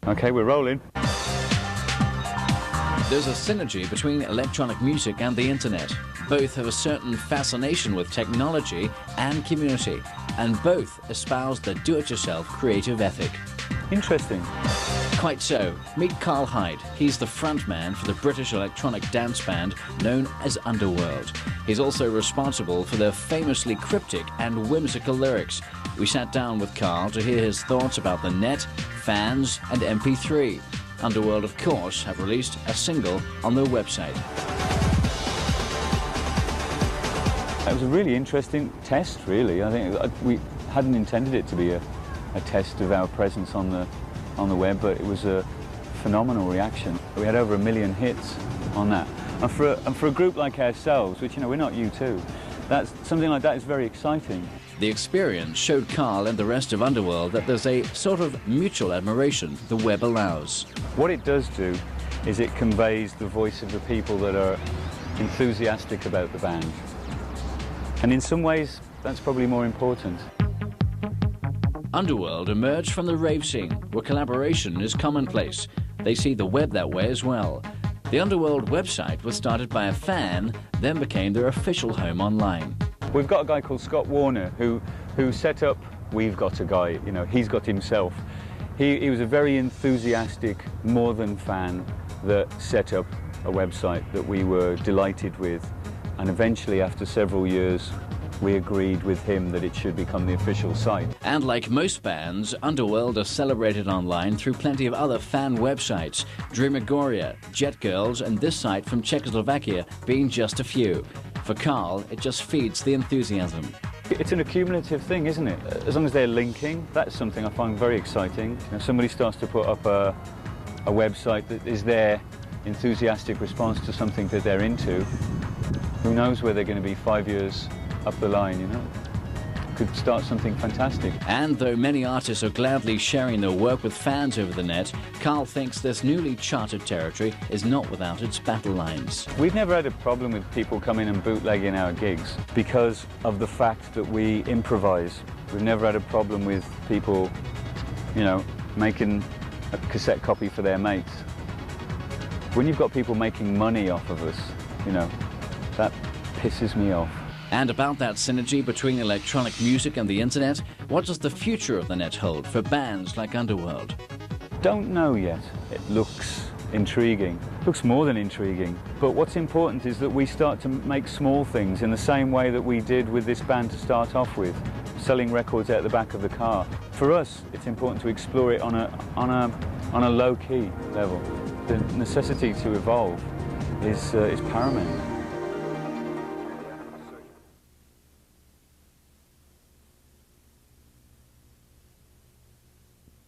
Okay, we're rolling. There's a synergy between electronic music and the internet. Both have a certain fascination with technology and community, and both espouse the do-it-yourself creative ethic. Interesting. Quite so. Meet Karl Hyde. He's the frontman for the British electronic dance band known as Underworld. He's also responsible for their famously cryptic and whimsical lyrics. We sat down with Karl to hear his thoughts about the net, fans and MP3. Underworld, of course, have released a single on their website. It was a really interesting test, really. I think we hadn't intended it to be a test of our presence on the web, but it was a phenomenal reaction. We had over 1 million hits on that. And for a group like ourselves, which, you know, we're not U2, that's something like that is very exciting. The experience showed Karl and the rest of Underworld that there's a sort of mutual admiration the web allows. What it does do is it conveys the voice of the people that are enthusiastic about the band. And in some ways, that's probably more important. Underworld emerged from the rave scene, where collaboration is commonplace. They see the web that way as well. The Underworld website was started by a fan, then became their official home online. We've got a guy called Scott Warner who set up We've Got a Guy, you know, he's got himself. He was a very enthusiastic, more than fan that set up a website that we were delighted with. And eventually, after several years, we agreed with him that it should become the official site. And like most bands, Underworld are celebrated online through plenty of other fan websites, Dreamagoria, Jet Girls, and this site from Czechoslovakia being just a few. For Karl, it just feeds the enthusiasm. It's an accumulative thing, isn't it? As long as they're linking, that's something I find very exciting. If somebody starts to put up a website that is their enthusiastic response to something that they're into, who knows where they're going to be 5 years up the line, you know? Could start something fantastic. And though many artists are gladly sharing their work with fans over the net, Karl thinks this newly charted territory is not without its battle lines. We've never had a problem with people coming and bootlegging our gigs because of the fact that we improvise. We've never had a problem with people, you know, making a cassette copy for their mates. When you've got people making money off of us, you know, that pisses me off. And about that synergy between electronic music and the internet, what does the future of the net hold for bands like Underworld? Don't know yet. It looks intriguing. Looks more than intriguing. But what's important is that we start to make small things in the same way that we did with this band to start off with, selling records out the back of the car. For us, it's important to explore it on a low-key level. The necessity to evolve is paramount.